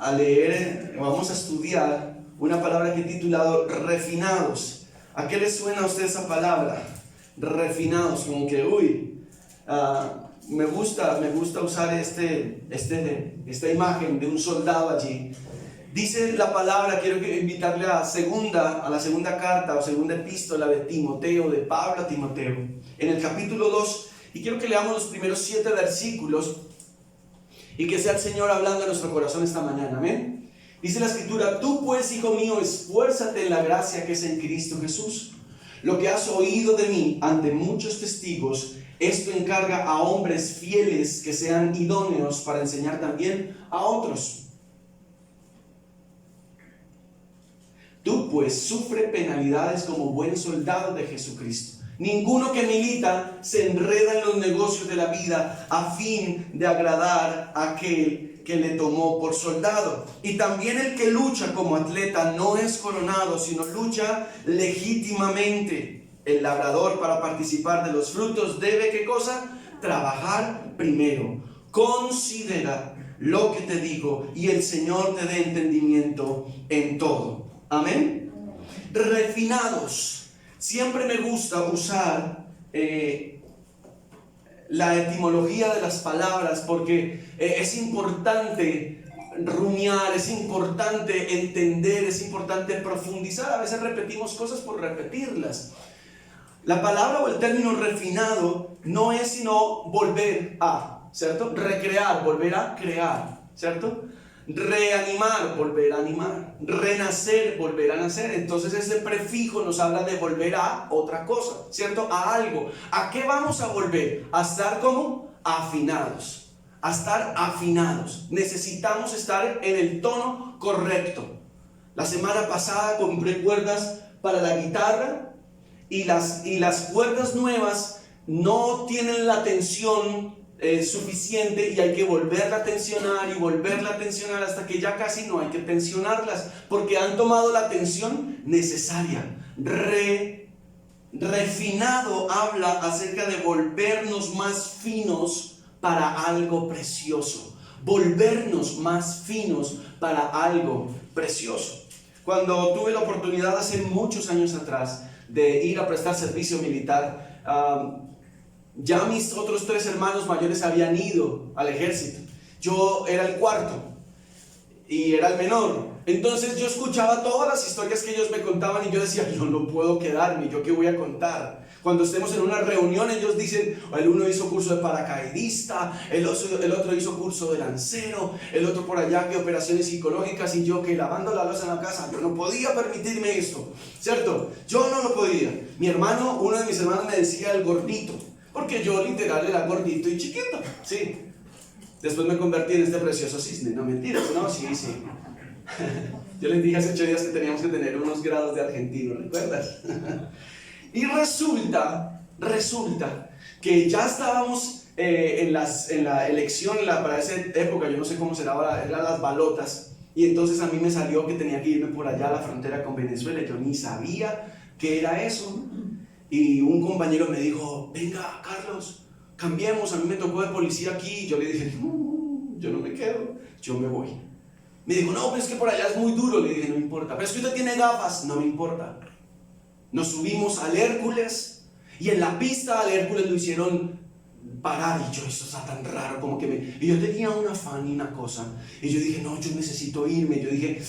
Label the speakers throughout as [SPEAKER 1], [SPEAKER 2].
[SPEAKER 1] a leer, vamos a estudiar una palabra que he titulado refinados. ¿A qué les suena a usted esa palabra? Refinados, como que, me gusta usar esta imagen de un soldado allí. Dice la palabra, quiero invitarle a la segunda carta o segunda epístola de Timoteo, de Pablo a Timoteo, en el capítulo 2, y quiero que leamos los primeros 7 versículos y que sea el Señor hablando a nuestro corazón esta mañana, amén. Dice la Escritura: tú pues, hijo mío, esfuérzate en la gracia que es en Cristo Jesús. Lo que has oído de mí ante muchos testigos, esto encarga a hombres fieles que sean idóneos para enseñar también a otros. Tú pues sufre penalidades como buen soldado de Jesucristo. Ninguno que milita se enreda en los negocios de la vida a fin de agradar a aquel que le tomó por soldado. Y también el que lucha como atleta no es coronado, sino lucha legítimamente. El labrador, para participar de los frutos, debe, ¿qué cosa? Trabajar primero. Considera lo que te digo, y el Señor te dé entendimiento en todo. Amén. Refinados. Siempre me gusta usar la etimología de las palabras, porque es importante rumiar, es importante entender, es importante profundizar. A veces repetimos cosas por repetirlas. La palabra o el término refinado no es sino volver a, ¿cierto? Recrear, volver a crear, ¿cierto? Reanimar, volver a animar. Renacer, volver a nacer. Entonces ese prefijo nos habla de volver a otra cosa, ¿cierto? A algo. ¿A qué vamos a volver? A estar como afinados. A estar afinados. Necesitamos estar en el tono correcto. La semana pasada compré cuerdas para la guitarra y las cuerdas nuevas no tienen la tensión suficiente, y hay que volverla a tensionar y volverla a tensionar hasta que ya casi no hay que tensionarlas, porque han tomado la tensión necesaria. Refinado habla acerca de volvernos más finos para algo precioso. Volvernos más finos para algo precioso. Cuando tuve la oportunidad hace muchos años atrás de ir a prestar servicio militar, ya mis otros 3 hermanos mayores habían ido al ejército. Yo era el cuarto y era el menor. Entonces yo escuchaba todas las historias que ellos me contaban y yo decía, yo no puedo quedarme, ¿yo qué voy a contar? Cuando estemos en una reunión, ellos dicen, el uno hizo curso de paracaidista, el otro hizo curso de lancero, el otro por allá que operaciones psicológicas, y yo que lavando la loza en la casa. Yo no podía permitirme esto, ¿cierto? Yo no lo podía. Uno de mis hermanos me decía el gordito, porque yo literal era gordito y chiquito, sí. Después me convertí en este precioso cisne. No, mentiras, no, sí. Yo les dije hace 8 días que teníamos que tener unos grados de argentino, ¿recuerdas? Y resulta que ya estábamos en la elección, para esa época, yo no sé cómo será ahora, eran las balotas. Y entonces a mí me salió que tenía que irme por allá a la frontera con Venezuela. Yo ni sabía qué era eso. Y un compañero me dijo, venga Carlos, cambiemos, a mí me tocó de policía aquí. Yo le dije, no, yo no me quedo, yo me voy. Me dijo, no, pero es que por allá es muy duro. Le dije, no importa. Pero es que usted tiene gafas. No me importa. Nos subimos al Hércules, y en la pista al Hércules lo hicieron parar, y yo, esto está tan raro, y yo tenía un afán y una cosa, y yo dije, no, yo necesito irme. Yo dije,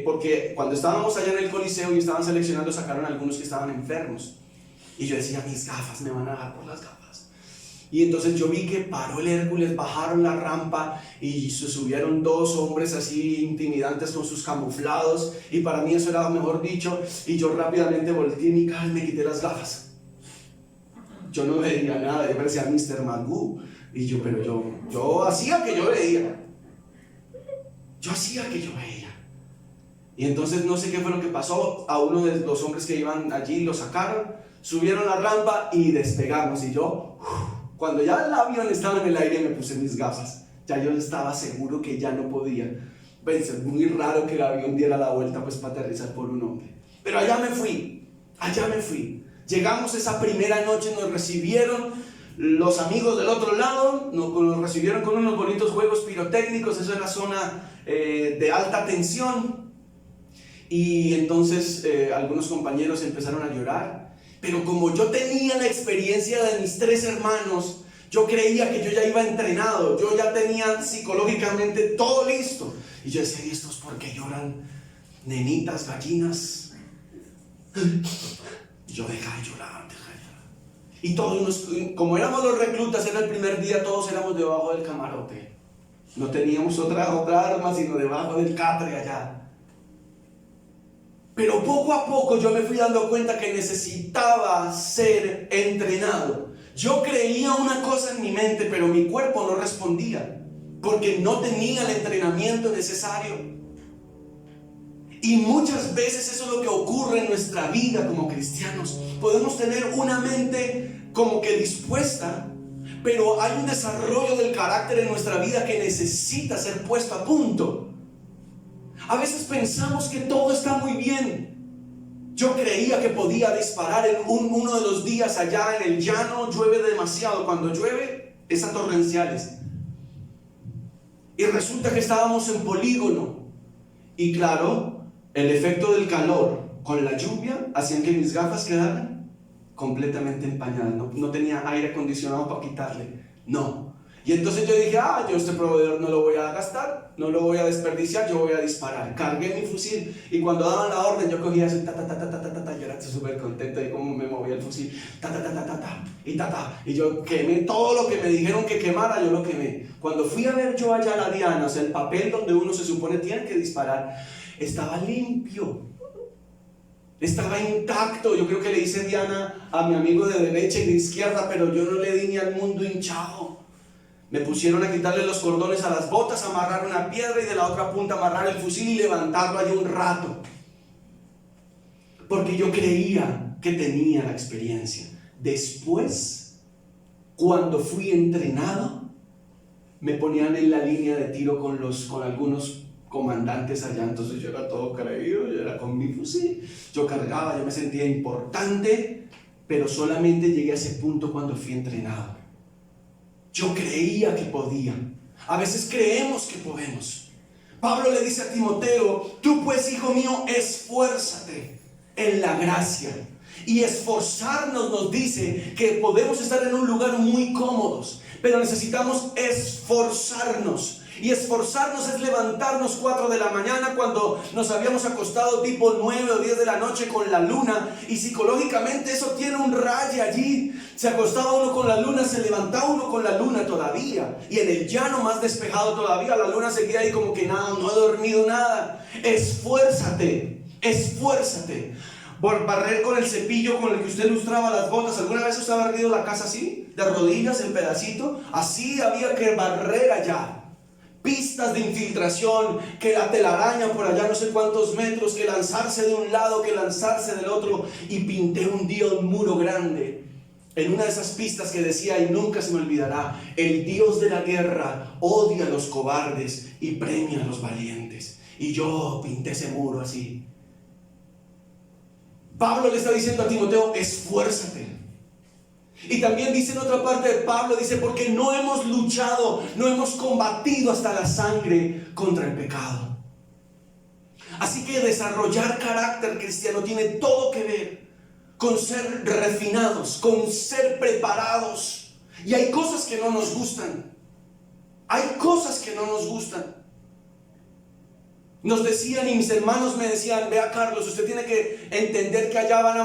[SPEAKER 1] porque cuando estábamos allá en el Coliseo y estaban seleccionando, sacaron a algunos que estaban enfermos. Y yo decía, mis gafas me van a dar por las gafas. Y entonces yo vi que paró el Hércules, bajaron la rampa y se subieron 2 hombres así intimidantes con sus camuflados. Y para mí eso era mejor dicho. Y yo rápidamente volteé mi cara y me quité las gafas. Yo no veía nada, yo parecía Mr. Magoo. Y yo hacía que yo veía. Y entonces no sé qué fue lo que pasó. A uno de los hombres que iban allí lo sacaron, subieron la rampa y despegamos. Y yo, cuando ya el avión estaba en el aire, me puse mis gafas. Ya yo estaba seguro que ya no podía. Pensé, muy raro que el avión diera la vuelta pues para aterrizar por un hombre. Pero allá me fui. Llegamos esa primera noche, nos recibieron Los amigos del otro lado nos recibieron con unos bonitos juegos pirotécnicos. Eso era zona de alta tensión. Y entonces algunos compañeros empezaron a llorar. Pero como yo tenía la experiencia de mis 3 hermanos, yo creía que yo ya iba entrenado. Yo ya tenía psicológicamente todo listo. Y yo decía, ¿y estos por qué lloran? Nenitas, gallinas. Yo deja de llorar. Y todos, como éramos los reclutas, era el primer día, todos éramos debajo del camarote. No teníamos otra arma, sino debajo del catre allá. Pero poco a poco yo me fui dando cuenta que necesitaba ser entrenado. Yo creía una cosa en mi mente, pero mi cuerpo no respondía, porque no tenía el entrenamiento necesario. Y muchas veces eso es lo que ocurre en nuestra vida como cristianos. Podemos tener una mente como que dispuesta, pero hay un desarrollo del carácter en nuestra vida que necesita ser puesto a punto. A veces pensamos que todo está muy bien. Yo creía que podía disparar en uno de los días allá en el llano. Llueve demasiado. Cuando llueve es a torrenciales. Y resulta que estábamos en polígono. Y claro, el efecto del calor con la lluvia hacían que mis gafas quedaran completamente empañadas. No tenía aire acondicionado para quitarle. No. Y entonces yo dije, yo este proveedor no lo voy a gastar, no lo voy a desperdiciar, yo voy a disparar. Cargué mi fusil y cuando daban la orden yo cogía así, yo era súper contento de cómo me movía el fusil, y yo quemé todo lo que me dijeron que quemara, yo lo quemé. Cuando fui a ver yo allá la diana, o sea, el papel donde uno se supone tiene que disparar, estaba limpio, estaba intacto. Yo creo que le hice diana a mi amigo de derecha y de izquierda, pero yo no le di ni al mundo hinchado. Me pusieron a quitarle los cordones a las botas, amarrar una piedra y de la otra punta amarrar el fusil y levantarlo allí un rato. Porque yo creía que tenía la experiencia. Después, cuando fui entrenado, me ponían en la línea de tiro con algunos comandantes allá. Entonces yo era todo creído, yo era con mi fusil. Yo cargaba, yo me sentía importante, pero solamente llegué a ese punto cuando fui entrenado. Yo creía que podía. A veces creemos que podemos. Pablo le dice a Timoteo, tú pues, hijo mío, esfuérzate en la gracia. Y esforzarnos nos dice que podemos estar en un lugar muy cómodos, pero necesitamos esforzarnos. Y esforzarnos es levantarnos 4 de la mañana cuando nos habíamos acostado tipo 9 o 10 de la noche con la luna. Y psicológicamente eso tiene un rayo allí. Se acostaba uno con la luna, se levantaba uno con la luna todavía. Y en el llano más despejado todavía, la luna seguía ahí como que nada, no he dormido nada. Esfuérzate, esfuérzate. Por barrer con el cepillo con el que usted lustraba las botas. ¿Alguna vez usted ha barrido la casa así? De rodillas en pedacito. Así había que barrer allá. Pistas de infiltración, que la telaraña por allá no sé cuántos metros, que lanzarse de un lado, que lanzarse del otro. Y pinté un día un muro grande en una de esas pistas que decía, y nunca se me olvidará, el Dios de la guerra odia a los cobardes y premia a los valientes. Y yo pinté ese muro así. Pablo le está diciendo a Timoteo, esfuérzate. Y también dice en otra parte de Pablo, dice, porque no hemos luchado, no hemos combatido hasta la sangre contra el pecado. Así que desarrollar carácter cristiano tiene todo que ver con ser refinados, con ser preparados. Y hay cosas que no nos gustan. Hay cosas que no nos gustan. Nos decían, y mis hermanos me decían, vea Carlos, usted tiene que entender que allá van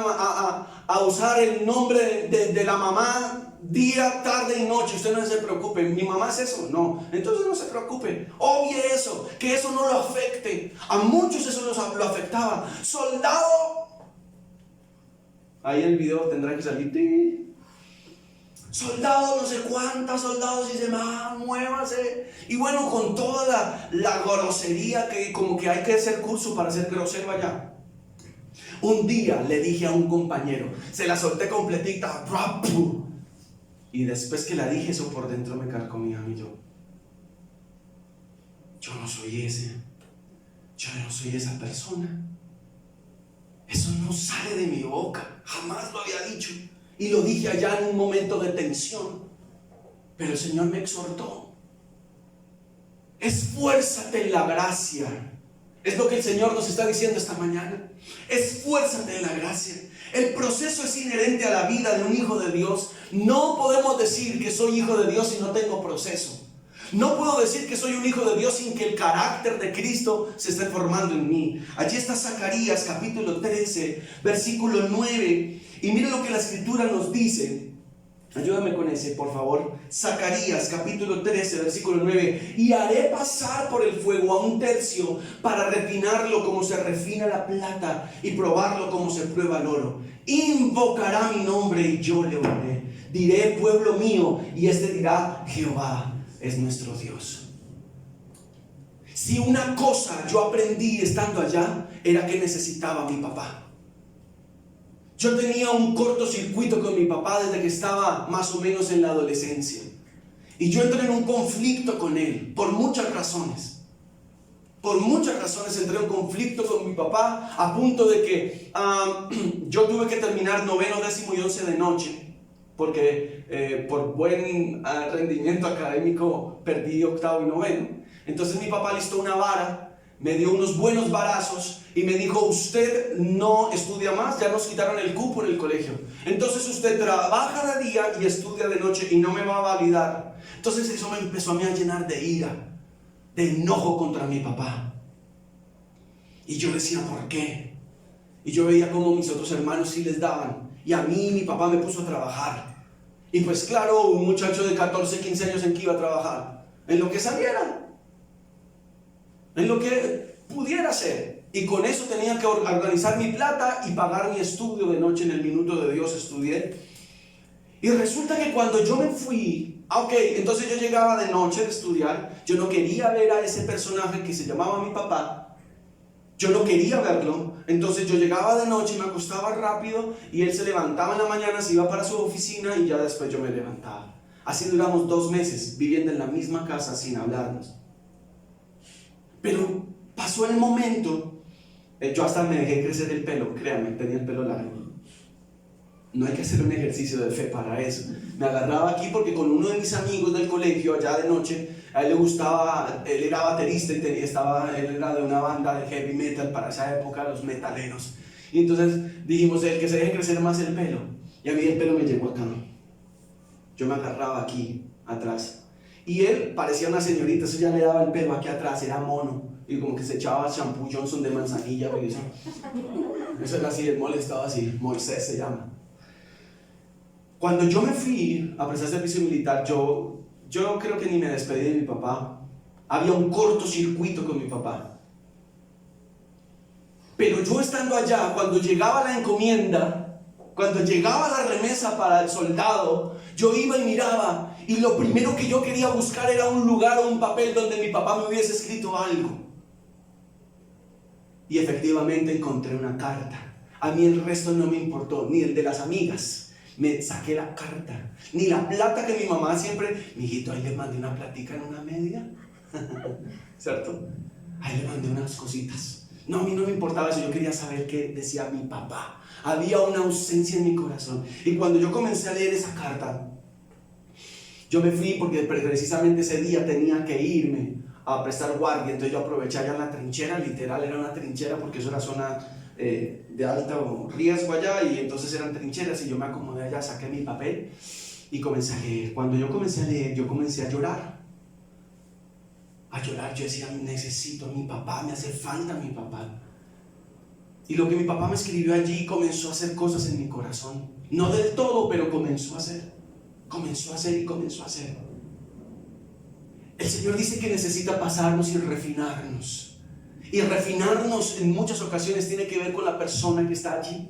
[SPEAKER 1] a usar el nombre de la mamá día, tarde y noche. Usted no se preocupe, mi mamá es eso, no, entonces no se preocupe, obvie eso, que eso no lo afecte. A muchos eso lo afectaba. Soldado, ahí el video tendrá que salir. Soldado, no sé cuántas soldados, y dice, muévase. Y bueno, con toda la grosería que como que hay que hacer curso para ser grosero allá. Un día le dije a un compañero, se la solté completita, y después que la dije, eso por dentro me carcomía a mí. Yo no soy ese, yo no soy esa persona. Eso no sale de mi boca, jamás lo había dicho. Y lo dije allá en un momento de tensión. Pero el Señor me exhortó. Esfuérzate en la gracia. Es lo que el Señor nos está diciendo esta mañana. Esfuérzate en la gracia. El proceso es inherente a la vida de un hijo de Dios. No podemos decir que soy hijo de Dios si no tengo proceso. No puedo decir que soy un hijo de Dios sin que el carácter de Cristo se esté formando en mí. Allí está Zacarías capítulo 13, versículo 9. Y mire lo que la Escritura nos dice. Ayúdame con ese, por favor. Zacarías capítulo 13, versículo 9. Y haré pasar por el fuego a un tercio para refinarlo como se refina la plata y probarlo como se prueba el oro. Invocará mi nombre y yo le oiré. Diré, pueblo mío, y este dirá, Jehová es nuestro Dios. Si una cosa yo aprendí estando allá, era que necesitaba a mi papá. Yo tenía un cortocircuito con mi papá desde que estaba más o menos en la adolescencia. Y yo entré en un conflicto con él, por muchas razones. Por muchas razones entré en un conflicto con mi papá, a punto de que yo tuve que terminar 9, 10 y 11 de noche, porque por buen rendimiento académico perdí 8º y 9. Entonces mi papá listó una vara, me dio unos buenos varazos y me dijo, usted no estudia más, ya nos quitaron el cupo en el colegio. Entonces usted trabaja de día y estudia de noche y no me va a validar. Entonces eso me empezó a mí a llenar de ira, de enojo contra mi papá. Y yo decía, ¿por qué? Y yo veía cómo mis otros hermanos sí les daban. Y a mí mi papá me puso a trabajar. Y pues claro, un muchacho de 14, 15 años en que iba a trabajar, en lo que saliera, en lo que pudiera hacer. Y con eso tenía que organizar mi plata y pagar mi estudio de noche. En el Minuto de Dios estudié. Y resulta que cuando yo me fui, entonces yo llegaba de noche de estudiar. Yo no quería ver a ese personaje que se llamaba mi papá. Yo no quería verlo. Entonces yo llegaba de noche y me acostaba rápido. Y él se levantaba en la mañana, se iba para su oficina y ya después yo me levantaba. Así duramos 2 meses viviendo en la misma casa sin hablarnos. Pero pasó el momento, yo hasta me dejé crecer el pelo, créanme, tenía el pelo largo. No hay que hacer un ejercicio de fe para eso. Me agarraba aquí porque con uno de mis amigos del colegio, allá de noche, a él le gustaba, él era baterista y él era de una banda de heavy metal para esa época, los metaleros. Y entonces dijimos, él que se deje crecer más el pelo. Y a mí el pelo me llegó acá. Yo me agarraba aquí, atrás. Y él parecía una señorita, eso ya le daba el pelo aquí atrás, era mono. Y como que se echaba shampoo Johnson de manzanilla. Eso era así, él molestaba así, Moisés se llama. Cuando yo me fui a prestar servicio militar, yo creo que ni me despedí de mi papá. Había un cortocircuito con mi papá. Pero yo estando allá, cuando llegaba la encomienda, cuando llegaba la remesa para el soldado, yo iba y miraba. Y lo primero que yo quería buscar era un lugar o un papel donde mi papá me hubiese escrito algo. Y efectivamente encontré una carta. A mí el resto no me importó, ni el de las amigas. Me saqué la carta, ni la plata que mi mamá siempre, mijito, ahí le mandé una platica en una media. ¿Cierto? Ahí le mandé unas cositas. No, a mí no me importaba eso, yo quería saber qué decía mi papá. Había una ausencia en mi corazón. Y cuando yo comencé a leer esa carta, yo me fui porque precisamente ese día tenía que irme a prestar guardia. Entonces yo aproveché allá en la trinchera, literal era una trinchera porque eso era zona de alto riesgo allá. Y entonces eran trincheras y yo me acomodé allá, saqué mi papel y comencé a leer. Cuando yo comencé a leer, yo comencé a llorar. Yo decía, necesito a mi papá, me hace falta mi papá. Y lo que mi papá me escribió allí comenzó a hacer cosas en mi corazón. No del todo, pero comenzó a hacer. Comenzó a hacer. El Señor dice que necesita pasarnos y refinarnos. Y refinarnos en muchas ocasiones tiene que ver con la persona que está allí.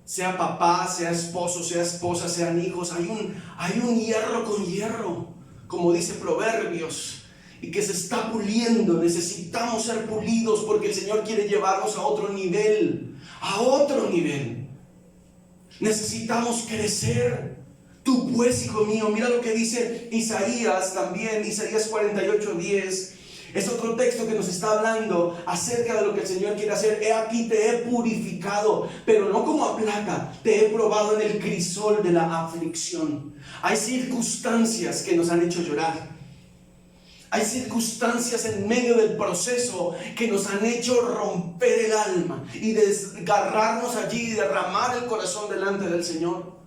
[SPEAKER 1] Sea papá, sea esposo, sea esposa, sean hijos. Hay un hierro con hierro, como dice Proverbios, y que se está puliendo. Necesitamos ser pulidos porque el Señor quiere llevarnos a otro nivel. A otro nivel. Necesitamos crecer. Tú pues, hijo mío, mira lo que dice Isaías también, Isaías 48:10. Es otro texto que nos está hablando acerca de lo que el Señor quiere hacer. He aquí te he purificado, pero no como a plata, te he probado en el crisol de la aflicción. Hay circunstancias que nos han hecho llorar. Hay circunstancias en medio del proceso que nos han hecho romper el alma y desgarrarnos allí y derramar el corazón delante del Señor.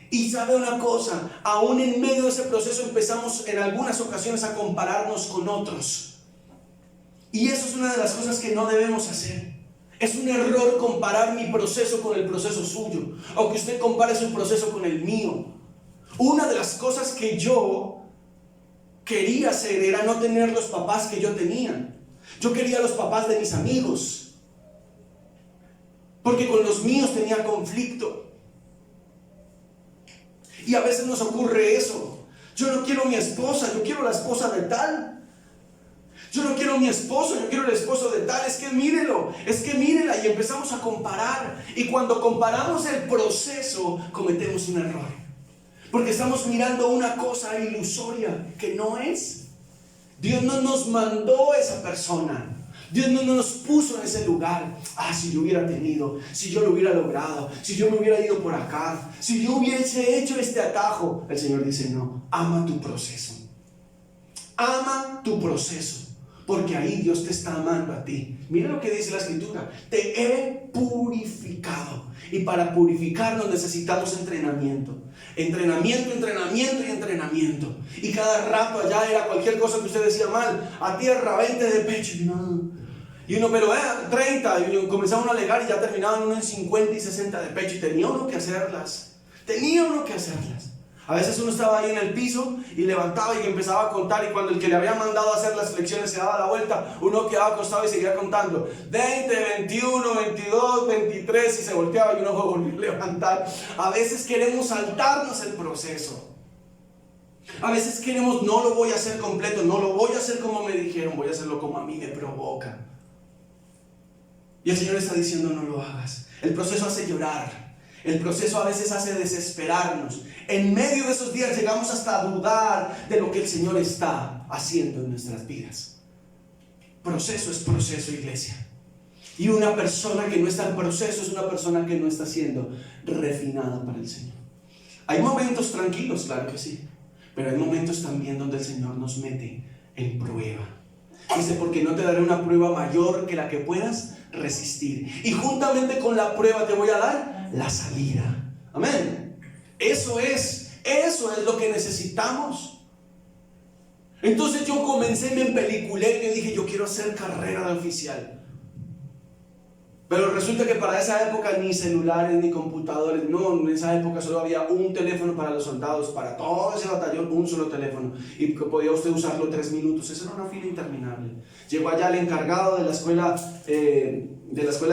[SPEAKER 1] Y sabe una cosa, aún en medio de ese proceso empezamos en algunas ocasiones a compararnos con otros. Y eso es una de las cosas que no debemos hacer. Es un error comparar mi proceso con el proceso suyo, o que usted compare su proceso con el mío. Una de las cosas que yo quería hacer era no tener los papás que yo tenía. Yo quería los papás de mis amigos, porque con los míos tenía conflicto. Y a veces nos ocurre eso. Yo no quiero mi esposa, yo quiero la esposa de tal. Yo no quiero mi esposo, yo quiero el esposo de tal. Es que mírelo, es que mírela. Y empezamos a comparar. Y cuando comparamos el proceso, cometemos un error. Porque estamos mirando una cosa ilusoria que no es. Dios no nos mandó esa persona. Dios no nos puso en ese lugar. Si yo hubiera tenido, si yo lo hubiera logrado, si yo me hubiera ido por acá, si yo hubiese hecho este atajo. El Señor dice: no, ama tu proceso. Ama tu proceso. Porque ahí Dios te está amando a ti. Mira lo que dice la Escritura: te he purificado. Y para purificarnos necesitamos entrenamiento. Entrenamiento, entrenamiento y entrenamiento. Y cada rato allá era cualquier cosa que usted decía mal: a tierra, 20 de pecho. Y uno, pero 30. Y comenzaba uno a alegar y ya terminaban uno en 50 y 60 de pecho. Y tenía uno que hacerlas. A veces uno estaba ahí en el piso y levantaba y empezaba a contar, y cuando el que le había mandado a hacer las flexiones se daba la vuelta, uno quedaba acostado y seguía contando 20, 21, 22, 23 y se volteaba y uno volvía a levantar. A veces queremos saltarnos el proceso. A veces queremos: no lo voy a hacer completo, no lo voy a hacer como me dijeron, voy a hacerlo como a mí me provoca. Y el Señor está diciendo: no lo hagas. El proceso hace llorar. El proceso a veces hace desesperarnos. En medio de esos días llegamos hasta a dudar de lo que el Señor está haciendo en nuestras vidas. Proceso es proceso, iglesia. Y una persona que no está en proceso es una persona que no está siendo refinada para el Señor. Hay momentos tranquilos, claro que sí, pero hay momentos también donde el Señor nos mete en prueba. Dice: porque no te daré una prueba mayor que la que puedas resistir. Y juntamente con la prueba te voy a dar la salida. Amén. Eso es lo que necesitamos. Entonces yo comencé, me empeliculé y yo dije: yo quiero hacer carrera de oficial. Pero resulta que para esa época ni celulares ni computadores, no, en esa época solo había un teléfono para los soldados, para todo ese batallón, un solo teléfono, y podía usted usarlo 3 minutos. Esa era una fila interminable. Llegó allá el encargado de la escuela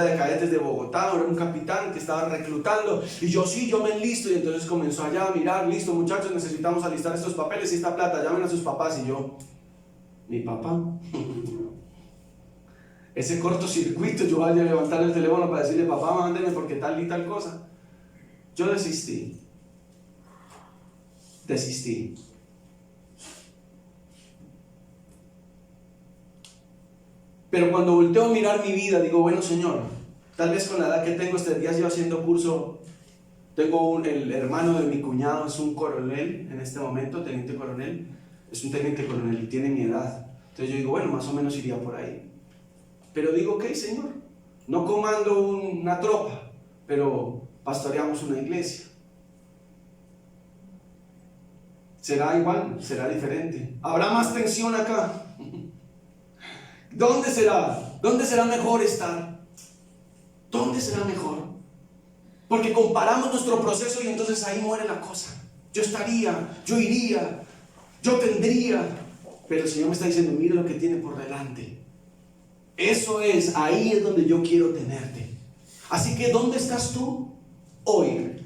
[SPEAKER 1] de cadetes de Bogotá, era un capitán que estaba reclutando, y yo me enlisto. Y entonces comenzó allá a mirar: listo, muchachos, necesitamos alistar estos papeles y esta plata, llamen a sus papás. Y yo: ¿mi papá? Ese cortocircuito, yo vaya a levantar el teléfono para decirle: papá, mándeme porque tal y tal cosa. Yo desistí. Pero cuando volteo a mirar mi vida, digo: bueno, Señor, tal vez con la edad que tengo, este día yo haciendo curso. Tengo el hermano de mi cuñado, es un coronel en este momento, teniente coronel. Es un teniente coronel y tiene mi edad. Entonces yo digo: bueno, más o menos iría por ahí. Pero digo: ok, Señor, no comando una tropa, pero pastoreamos una iglesia. ¿Será igual? ¿Será diferente? ¿Habrá más tensión acá? ¿Dónde será? ¿Dónde será mejor estar? ¿Dónde será mejor? Porque comparamos nuestro proceso y entonces ahí muere la cosa. Yo estaría, yo iría, yo tendría. Pero el Señor me está diciendo: mira lo que tiene por delante. Eso es, ahí es donde yo quiero tenerte. Así que ¿dónde estás tú hoy?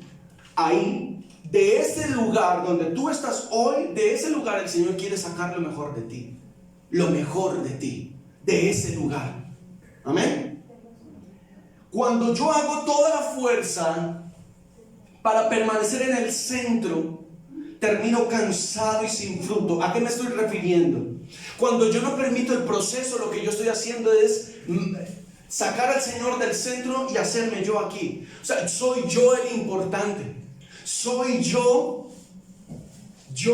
[SPEAKER 1] Ahí, de ese lugar donde tú estás hoy, de ese lugar el Señor quiere sacar lo mejor de ti. Lo mejor de ti, de ese lugar. Amén. Cuando yo hago toda la fuerza para permanecer en el centro, termino cansado y sin fruto. ¿A qué me estoy refiriendo? Cuando yo no permito el proceso, lo que yo estoy haciendo es sacar al Señor del centro y hacerme yo aquí. O sea, soy yo el importante. Soy yo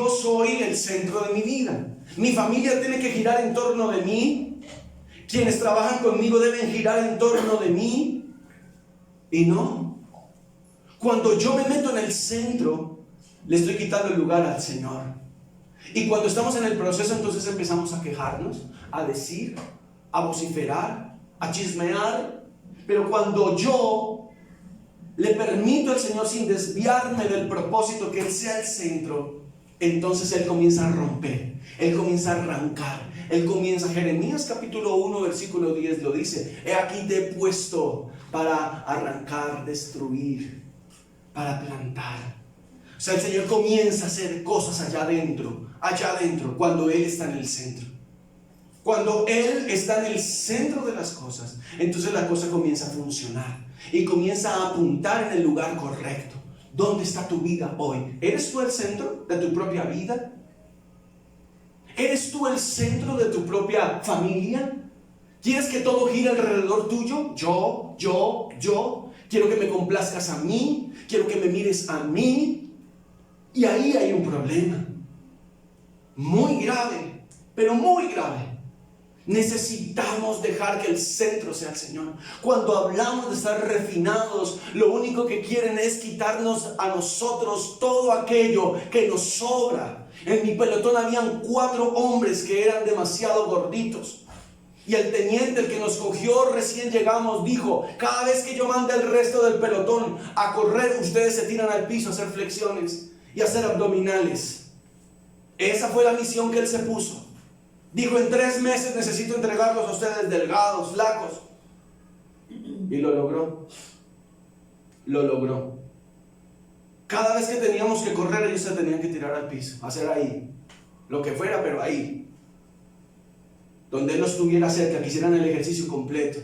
[SPEAKER 1] soy el centro de mi vida. Mi familia tiene que girar en torno de mí. Quienes trabajan conmigo deben girar en torno de mí. Y no. Cuando yo me meto en el centro, le estoy quitando el lugar al Señor. Y cuando estamos en el proceso, entonces empezamos a quejarnos, a decir, a vociferar, a chismear. Pero cuando yo le permito al Señor, sin desviarme del propósito, que Él sea el centro, entonces Él comienza a romper, Él comienza a arrancar, Él comienza. Jeremías capítulo 1 versículo 10 lo dice: he aquí te he puesto para arrancar, destruir, para plantar. O sea, el Señor comienza a hacer cosas allá adentro, cuando Él está en el centro. Cuando Él está en el centro de las cosas, entonces la cosa comienza a funcionar y comienza a apuntar en el lugar correcto. ¿Dónde está tu vida hoy? ¿Eres tú el centro de tu propia vida? ¿Eres tú el centro de tu propia familia? ¿Quieres que todo gire alrededor tuyo? Yo. Quiero que me complazcas a mí. Quiero que me mires a mí. Y ahí hay un problema. Muy grave, pero muy grave. Necesitamos dejar que el centro sea el Señor. Cuando hablamos de estar refinados, lo único que quieren es quitarnos a nosotros todo aquello que nos sobra. En mi pelotón habían 4 hombres que eran demasiado gorditos. Y el teniente, el que nos cogió recién llegamos, dijo: cada vez que yo mande al resto del pelotón a correr, ustedes se tiran al piso a hacer flexiones y a hacer abdominales. Esa fue la misión que él se puso. Dijo: en 3 meses necesito entregarlos a ustedes delgados, flacos. Y lo logró. Lo logró. Cada vez que teníamos que correr, ellos se tenían que tirar al piso, hacer ahí, lo que fuera, pero ahí, donde él no estuviera cerca, que hicieran el ejercicio completo.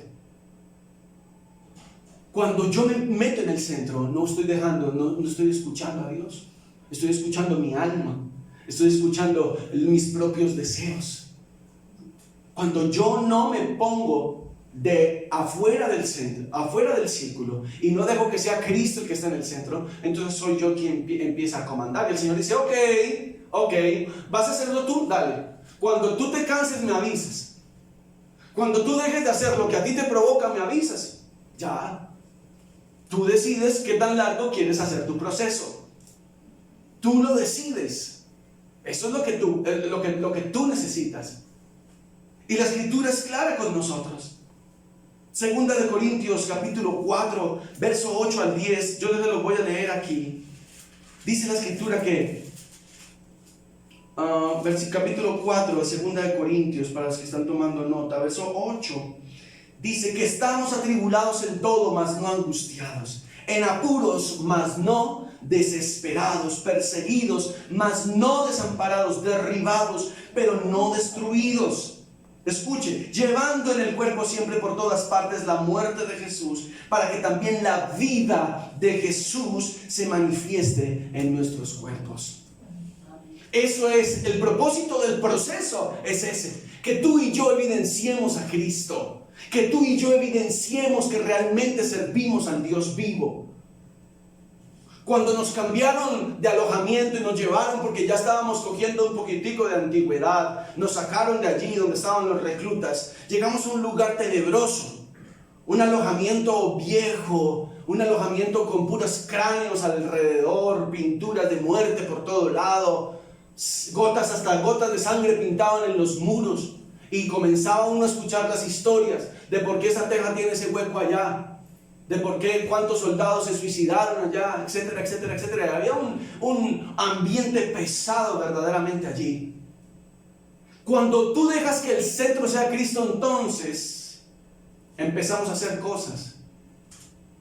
[SPEAKER 1] Cuando yo me meto en el centro, no estoy escuchando a Dios. Estoy escuchando mi alma. Estoy escuchando mis propios deseos. Cuando yo no me pongo de afuera del centro, afuera del círculo, y no dejo que sea Cristo el que está en el centro, entonces soy yo quien empieza a comandar. Y el Señor dice: ok, ¿vas a hacerlo tú? Dale. Cuando tú te canses, me avisas. Cuando tú dejes de hacer lo que a ti te provoca, me avisas. Ya. Tú decides qué tan largo quieres hacer tu proceso. Tú lo decides. Eso es lo que tú necesitas. Y la Escritura es clara con nosotros. Segunda de Corintios capítulo 4 verso 8 al 10. Yo les lo voy a leer aquí. Dice la Escritura que capítulo 4 de Segunda de Corintios, para los que están tomando nota, verso 8, dice que estamos atribulados en todo, mas no angustiados, en apuros, mas no desesperados, perseguidos, mas no desamparados, derribados, pero no destruidos. Escuche: llevando en el cuerpo siempre por todas partes la muerte de Jesús, para que también la vida de Jesús se manifieste en nuestros cuerpos. Eso es el propósito del proceso, es ese: que tú y yo evidenciemos a Cristo, que tú y yo evidenciemos que realmente servimos al Dios vivo. Cuando nos cambiaron de alojamiento y nos llevaron porque ya estábamos cogiendo un poquitico de antigüedad, nos sacaron de allí donde estaban los reclutas, llegamos a un lugar tenebroso, un alojamiento viejo, un alojamiento con puros cráneos alrededor, pinturas de muerte por todo lado, hasta gotas de sangre pintaban en los muros, y comenzaba uno a escuchar las historias de por qué esa teja tiene ese hueco allá, de por qué, cuántos soldados se suicidaron allá, etcétera, etcétera, etcétera. Había un ambiente pesado verdaderamente allí. Cuando tú dejas que el centro sea Cristo, entonces empezamos a hacer cosas.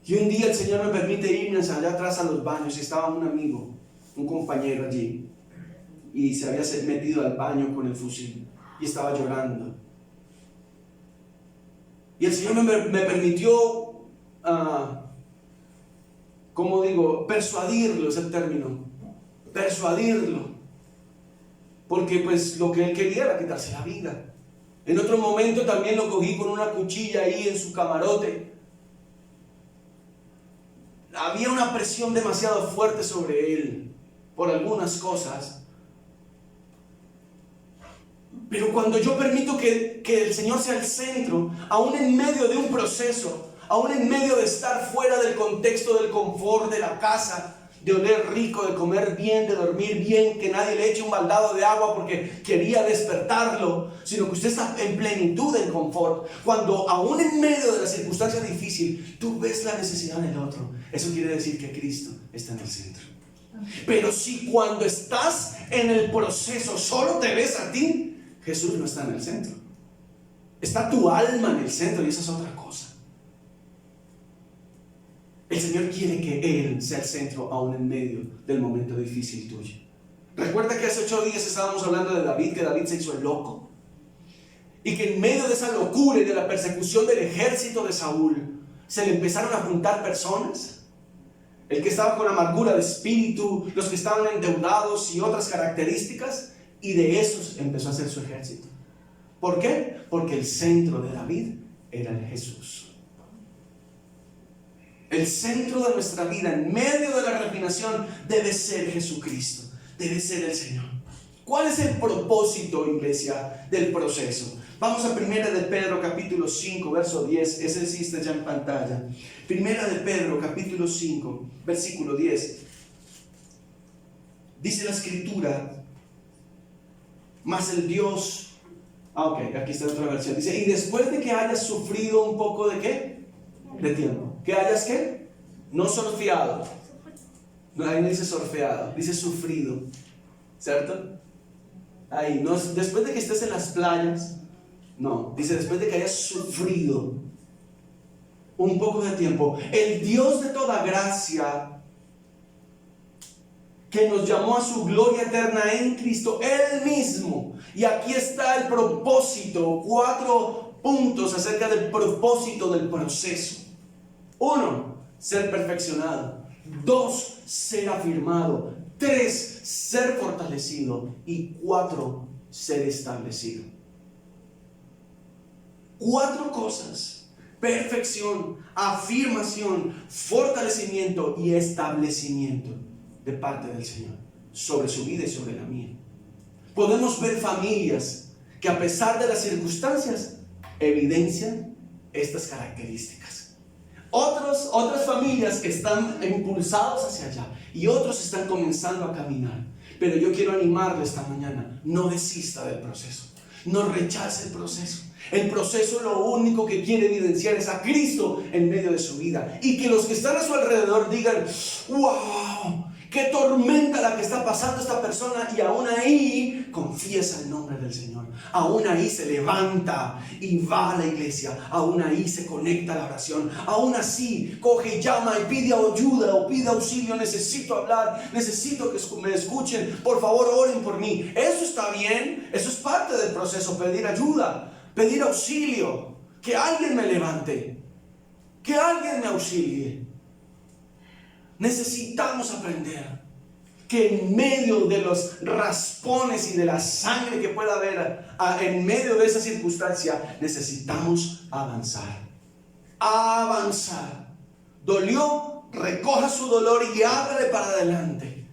[SPEAKER 1] Y un día el Señor me permite irme allá atrás a los baños, y estaba un amigo, un compañero allí, y se había metido al baño con el fusil y estaba llorando. Y el Señor me permitió, ¿cómo digo? Persuadirlo es el término. persuadirlo, porque pues lo que él quería era quitarse la vida. En otro momento también lo cogí con una cuchilla ahí en su camarote. Había una presión demasiado fuerte sobre él por algunas cosas. Pero cuando yo permito que el Señor sea el centro, aún en medio de un proceso, aún en medio de estar fuera del contexto del confort de la casa, de oler rico, de comer bien, de dormir bien, que nadie le eche un baldado de agua porque quería despertarlo, sino que usted está en plenitud del confort. Cuando aún en medio de la circunstancia difícil, tú ves la necesidad del otro, eso quiere decir que Cristo está en el centro. Pero si cuando estás en el proceso solo te ves a ti, Jesús no está en el centro. Está tu alma en el centro y esa es otra cosa. El Señor quiere que Él sea el centro aún en medio del momento difícil tuyo. Recuerda que hace 8 días estábamos hablando de David, que David se hizo el loco. Y que en medio de esa locura y de la persecución del ejército de Saúl, se le empezaron a juntar personas. El que estaba con amargura de espíritu, los que estaban endeudados y otras características. Y de esos empezó a hacer su ejército. ¿Por qué? Porque el centro de David era el Jesús. El centro de nuestra vida, en medio de la refinación, debe ser Jesucristo, debe ser el Señor. ¿Cuál es el propósito, iglesia, del proceso? Vamos a 1 de Pedro capítulo 5, verso 10, ese sí está ya en pantalla. 1 de Pedro capítulo 5, versículo 10. Dice la Escritura, mas el Dios... aquí está otra versión. Dice, y después de que hayas sufrido un poco de ¿qué? De tiempo. ¿Que hayas qué? No surfeado. No, ahí no dice surfeado, dice sufrido. ¿Cierto? Ahí, no, después de que estés en las playas, no, dice después de que hayas sufrido un poco de tiempo, el Dios de toda gracia, que nos llamó a su gloria eterna en Cristo, Él mismo. Y aquí está el propósito, 4 puntos acerca del propósito del proceso. 1, ser perfeccionado. 2, ser afirmado. 3, ser fortalecido. Y 4, ser establecido. 4 cosas: perfección, afirmación, fortalecimiento y establecimiento de parte del Señor sobre su vida y sobre la mía. Podemos ver familias que a pesar de las circunstancias evidencian estas características. Otras familias están impulsados hacia allá y otros están comenzando a caminar. Pero yo quiero animarle esta mañana: no desista del proceso, no rechace el proceso. El proceso lo único que quiere evidenciar es a Cristo en medio de su vida, y que los que están a su alrededor digan: wow, qué tormenta la que está pasando esta persona, y aún ahí confiesa el nombre del Señor, aún ahí se levanta y va a la iglesia, aún ahí se conecta a la oración, aún así coge y llama y pide ayuda o pide auxilio: necesito hablar, necesito que me escuchen, por favor oren por mí. Eso está bien, eso es parte del proceso, pedir ayuda, pedir auxilio, que alguien me levante, que alguien me auxilie. Necesitamos aprender que en medio de los raspones y de la sangre que pueda haber en medio de esa circunstancia, necesitamos avanzar. Avanzar. Dolió, recoja su dolor y hágale para adelante.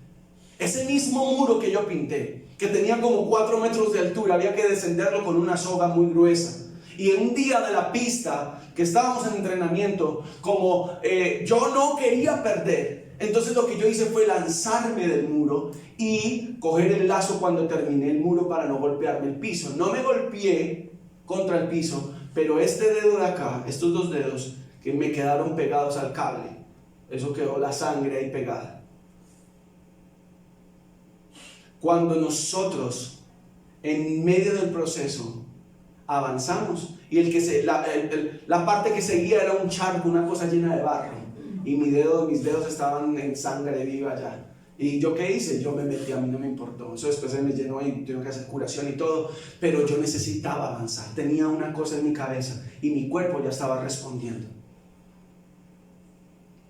[SPEAKER 1] Ese mismo muro que yo pinté, que tenía como 4 metros de altura, había que descenderlo con una soga muy gruesa. Y en un día de la pista, que estábamos en entrenamiento, como yo no quería perder, entonces lo que yo hice fue lanzarme del muro y coger el lazo cuando terminé el muro para no golpearme el piso. No me golpeé contra el piso, pero este dedo de acá, estos 2 dedos que me quedaron pegados al cable, eso quedó la sangre ahí pegada. Cuando nosotros en medio del proceso avanzamos, y la parte que seguía era un charco, una cosa llena de barro, y mis dedos estaban en sangre viva ya. ¿Y yo qué hice? Yo me metí, a mí no me importó. Eso después se me llenó y tuve que hacer curación y todo, pero yo necesitaba avanzar. Tenía una cosa en mi cabeza y mi cuerpo ya estaba respondiendo.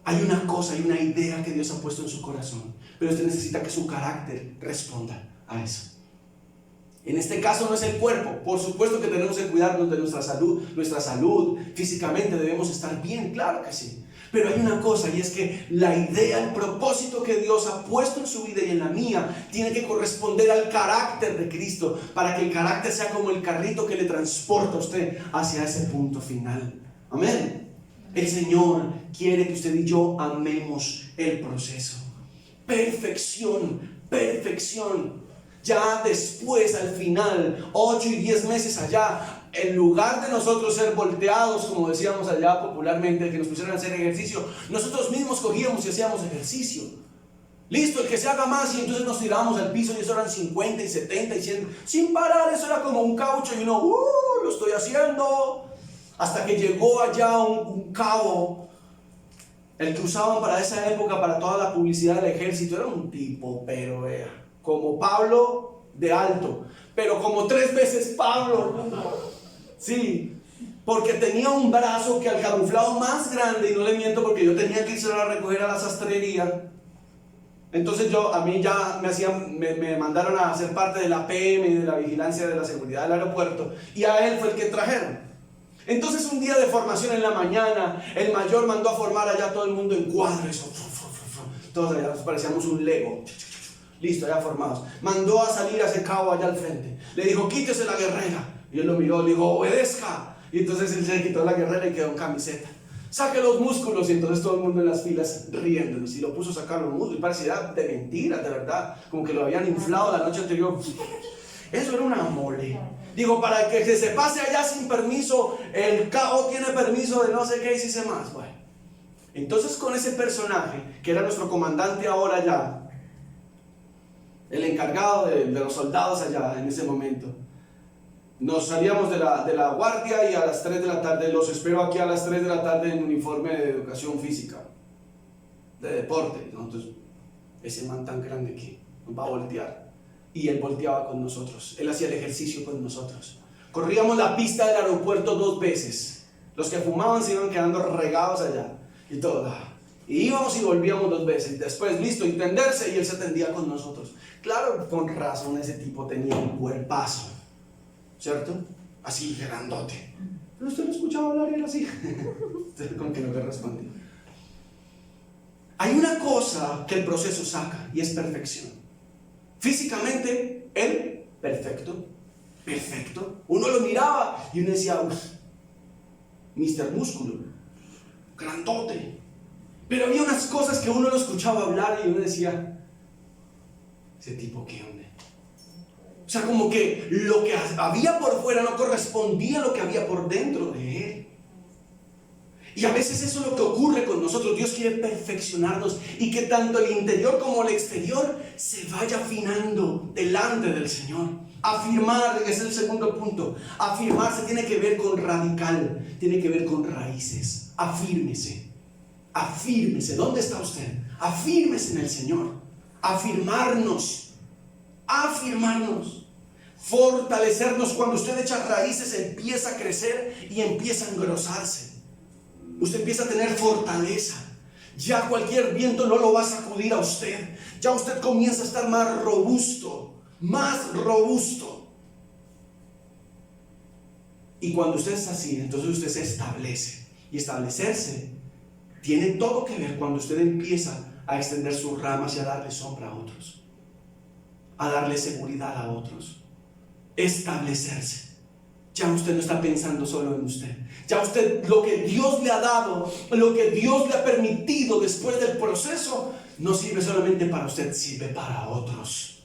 [SPEAKER 1] Hay una cosa, hay una idea que Dios ha puesto en su corazón, pero usted necesita que su carácter responda a eso. En este caso no es el cuerpo. Por supuesto que tenemos que cuidarnos de nuestra salud físicamente debemos estar bien, claro que sí. Pero hay una cosa, y es que la idea, el propósito que Dios ha puesto en su vida y en la mía tiene que corresponder al carácter de Cristo, para que el carácter sea como el carrito que le transporta a usted hacia ese punto final. Amén. El Señor quiere que usted y yo amemos el proceso. Perfección, perfección. Ya después, al final, 8 y 10 meses allá, en lugar de nosotros ser volteados, como decíamos allá popularmente, que nos pusieran a hacer ejercicio, nosotros mismos cogíamos y hacíamos ejercicio. Listo, el que se haga más, y entonces nos tirábamos al piso, y eso eran 50 y 70 y 100, sin parar. Eso era como un caucho, y uno, lo estoy haciendo. Hasta que llegó allá un cabo, el que usaban para esa época, para toda la publicidad del ejército. Era un tipo, pero como Pablo de alto, pero como 3 veces Pablo. Sí, porque tenía un brazo que al camuflado más grande, y no le miento porque yo tenía que irse a recoger a la sastrería. Entonces a mí ya me mandaron a ser parte de la PM y de la vigilancia de la seguridad del aeropuerto, y a él fue el que trajeron. Entonces un día de formación en la mañana, el mayor mandó a formar allá todo el mundo en cuadros, todos allá parecíamos un Lego. Listo, ya formados. Mandó a salir a ese cabo allá al frente. Le dijo, quítese la guerrera. Y él lo miró, le dijo, obedezca. Y entonces él se quitó la guerrera y quedó en camiseta. Saque los músculos. Y entonces todo el mundo en las filas riéndonos. Y lo puso a sacar los músculos. Y parecía de mentira, de verdad. Como que lo habían inflado la noche anterior. Eso era una mole. Digo, para que se pase allá sin permiso, el cabo tiene permiso de no sé qué y si se más. Bueno, entonces con ese personaje, que era nuestro comandante ahora ya, el encargado de los soldados allá en ese momento, nos salíamos de la guardia, y a las 3 de la tarde, los espero aquí a las 3 de la tarde en uniforme de educación física, de deporte. Entonces, ese man tan grande que nos va a voltear. Y él volteaba con nosotros, él hacía el ejercicio con nosotros. Corríamos la pista del aeropuerto 2 veces. Los que fumaban se iban quedando regados allá y todo. Y íbamos y volvíamos 2 veces. Y después, listo, y tenderse, y él se tendía con nosotros. Claro, con razón ese tipo tenía un cuerpazo, ¿cierto? Así grandote. Pero usted lo escuchaba hablar y era así. Con que no le respondí. Hay una cosa que el proceso saca, y es perfección. Físicamente, él, perfecto, perfecto. Uno lo miraba y uno decía, Mr. Músculo, grandote. Pero había unas cosas que uno lo escuchaba hablar y uno decía, ese tipo, ¿qué onda? O sea, como que lo que había por fuera no correspondía a lo que había por dentro de él. Y a veces eso es lo que ocurre con nosotros. Dios quiere perfeccionarnos, y que tanto el interior como el exterior se vaya afinando delante del Señor. Afirmar es el segundo punto. Afirmarse tiene que ver con radical, tiene que ver con raíces. Afírmese, afírmese. ¿Dónde está usted? Afírmese en el Señor. Afirmarnos, afirmarnos. Fortalecernos. Cuando usted echa raíces, empieza a crecer y empieza a engrosarse. Usted empieza a tener fortaleza. Ya cualquier viento no lo va a sacudir a usted. Ya usted comienza a estar más robusto. Más robusto. Y cuando usted es así, entonces usted se establece. Y establecerse tiene todo que ver cuando usted empieza a extender sus ramas y a darle sombra a otros. A darle seguridad a otros. Establecerse. Ya usted no está pensando solo en usted. Ya usted, lo que Dios le ha dado, lo que Dios le ha permitido después del proceso, no sirve solamente para usted, sirve para otros.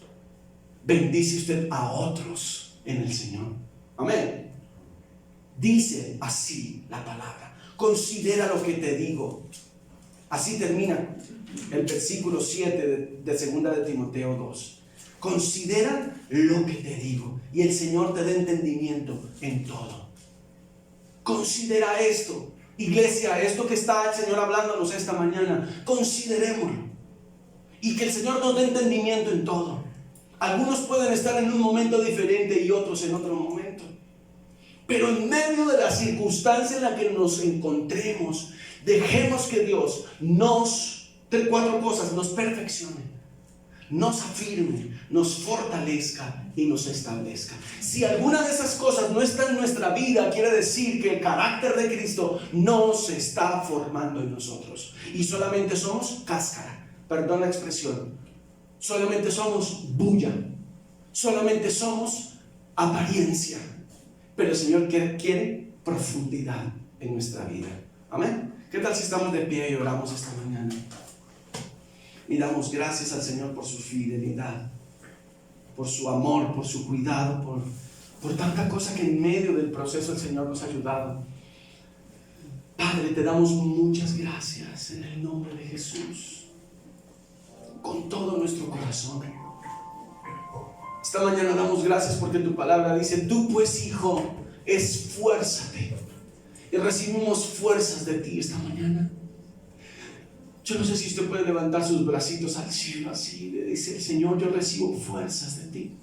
[SPEAKER 1] Bendice usted a otros en el Señor. Amén. Dice así la palabra. Considera lo que te digo. Así termina el versículo 7 de 2 de Timoteo 2. Considera lo que te digo, y el Señor te dé entendimiento en todo. Considera esto, iglesia, esto que está el Señor hablándonos esta mañana. Considerémoslo, y que el Señor nos dé entendimiento en todo. Algunos pueden estar en un momento diferente y otros en otro momento, pero en medio de la circunstancia en la que nos encontremos, Dejemos que Dios cuatro cosas, nos perfeccione, nos afirme, nos fortalezca y nos establezca. Si alguna de esas cosas no está en nuestra vida, quiere decir que el carácter de Cristo no se está formando en nosotros. Y solamente somos cáscara, perdón la expresión, solamente somos bulla, solamente somos apariencia. Pero el Señor quiere profundidad en nuestra vida. Amén. ¿Qué tal si estamos de pie y oramos esta mañana? Y damos gracias al Señor por su fidelidad, por su amor, por su cuidado, por tanta cosa que en medio del proceso el Señor nos ha ayudado. Padre, te damos muchas gracias en el nombre de Jesús, con todo nuestro corazón. Esta mañana damos gracias porque tu palabra dice: tú pues, hijo, esfuérzate. Y recibimos fuerzas de ti esta mañana. Yo no sé si usted puede levantar sus bracitos al cielo así, le dice: Señor, yo recibo fuerzas de ti.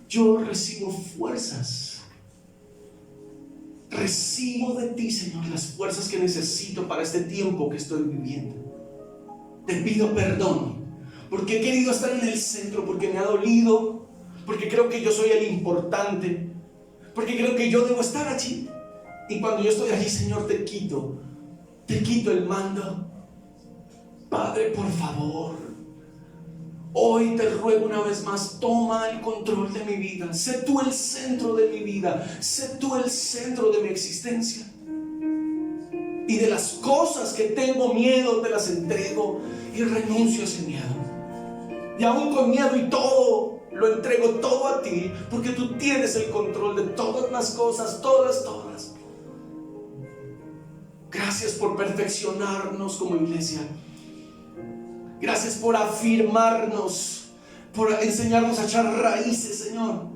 [SPEAKER 1] Yo recibo fuerzas. Recibo de ti, Señor, las fuerzas que necesito para este tiempo que estoy viviendo. Te pido perdón porque he querido estar en el centro, porque me ha dolido, porque creo que yo soy el importante, porque creo que yo debo estar allí. Y cuando yo estoy allí, Señor, te quito el mando. Padre, por favor, hoy te ruego una vez más, toma el control de mi vida. Sé tú el centro de mi vida, sé tú el centro de mi existencia. Y de las cosas que tengo miedo, te las entrego y renuncio a ese miedo. Y aún con miedo y todo, lo entrego todo a ti, porque tú tienes el control de todas las cosas, todas. Gracias por perfeccionarnos como iglesia. Gracias por afirmarnos, por enseñarnos a echar raíces, Señor,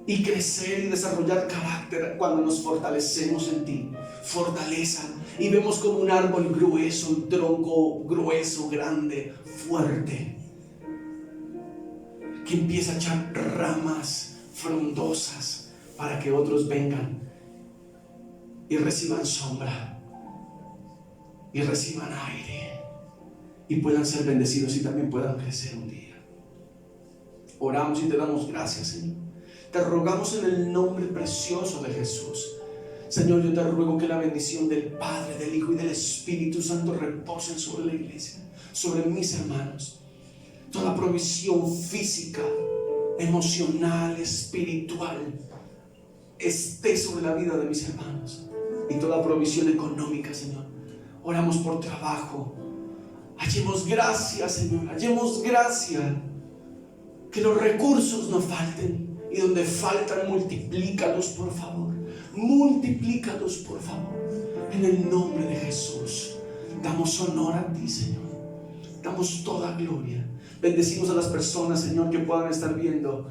[SPEAKER 1] y crecer y desarrollar carácter cuando nos fortalecemos en ti. Fortaleza. Y vemos como un árbol grueso, un tronco grueso, grande, fuerte, que empieza a echar ramas frondosas para que otros vengan y reciban sombra y reciban aire y puedan ser bendecidos y también puedan crecer un día. Oramos y te damos gracias, Señor. Te rogamos en el nombre precioso de Jesús. Señor, yo te ruego que la bendición del Padre, del Hijo y del Espíritu Santo reposen sobre la iglesia, sobre mis hermanos. Toda provisión física, emocional, espiritual, esté sobre la vida de mis hermanos. Y toda provisión económica, Señor. Oramos por trabajo. Hallemos gracia, Señor. Hallemos gracia. Que los recursos no falten. Y donde faltan, multiplícalos, por favor. Multiplícalos, por favor. En el nombre de Jesús. Damos honor a ti, Señor. Damos toda gloria. Bendecimos a las personas, Señor, que puedan estar viendo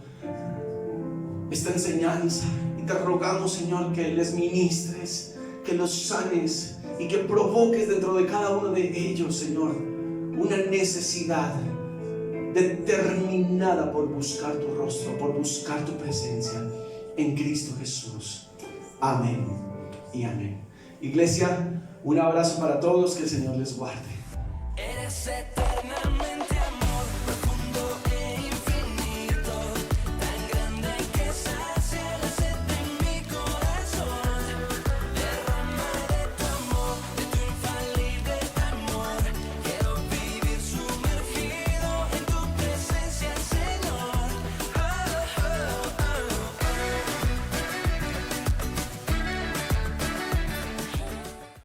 [SPEAKER 1] esta enseñanza. Y te rogamos, Señor, que les ministres, que los sanes y que provoques dentro de cada uno de ellos, Señor, una necesidad determinada por buscar tu rostro, por buscar tu presencia en Cristo Jesús. Amén y amén. Iglesia, un abrazo para todos, que el Señor les guarde. Eres eternamente